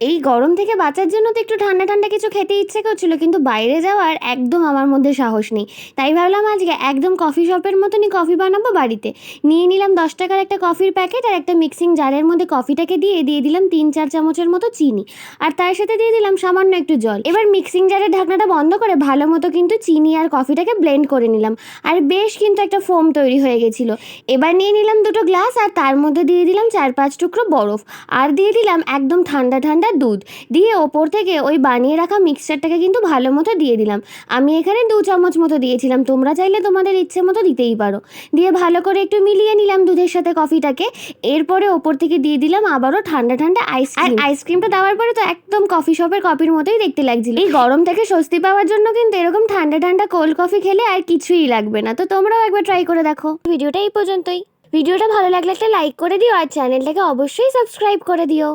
এই গরম থেকে বাঁচার জন্য তো একটু ঠান্ডা ঠান্ডা কিছু খেতে ইচ্ছে করছিল, কিন্তু বাইরে যাওয়ার একদম আমার মধ্যে সাহস নেই। তাই ভাবলাম আজকে একদম কফি শপের মতনই কফি বানাবো বাড়িতে। নিয়ে নিলাম 10 টাকার একটা কফির প্যাকেট আর একটা মিক্সিং জারের মধ্যে কফিটাকে দিয়ে দিলাম 3-4 চামচের মতো চিনি, আর তার সাথে দিয়ে দিলাম সামান্য একটু জল। এবার মিক্সিং জারের ঢাকনাটা বন্ধ করে ভালো মতো কিন্তু চিনি আর কফিটাকে ব্লেন্ড করে নিলাম, আর বেশ কিন্তু একটা ফোম তৈরি হয়ে গেছিলো। এবার নিয়ে নিলাম 2টো গ্লাস আর তার মধ্যে দিয়ে দিলাম 4-5 টুকরো বরফ, আর দিয়ে দিলাম একদম ঠান্ডা ঠান্ডা দুধ। দিয়ে ওপর থেকে ওই বানিয়ে রাখা মিক্সচারটাকে কিন্তু ভালো মতো দিয়ে দিলাম। আমি এখানে 2 চামচ মতো দিয়েছিলাম, তোমরা চাইলে তোমাদের ইচ্ছে মতো দিতেই পারো। দিয়ে ভালো করে একটু মিলিয়ে নিলাম দুধের সাথে কফিটাকে। এরপরে ওপর থেকে দিয়ে দিলাম আবারও ঠান্ডা ঠান্ডা আইসক্রিম। আর আইসক্রিমটা দেওয়ার পরে তো একদম কফি শপের কফির মতোই দেখতে লাগছিল। এই গরম থেকে স্বস্তি পাওয়ার জন্য কিন্তু এরকম ঠান্ডা ঠান্ডা কোল্ড কফি খেলে আর কিছুই লাগবে না। তো তোমরাও একবার ট্রাই করে দেখো। ভিডিওটা এই পর্যন্তই। ভিডিওটা ভালো লাগলে একটা লাইক করে দিও আর চ্যানেলটাকে অবশ্যই সাবস্ক্রাইব করে দিও।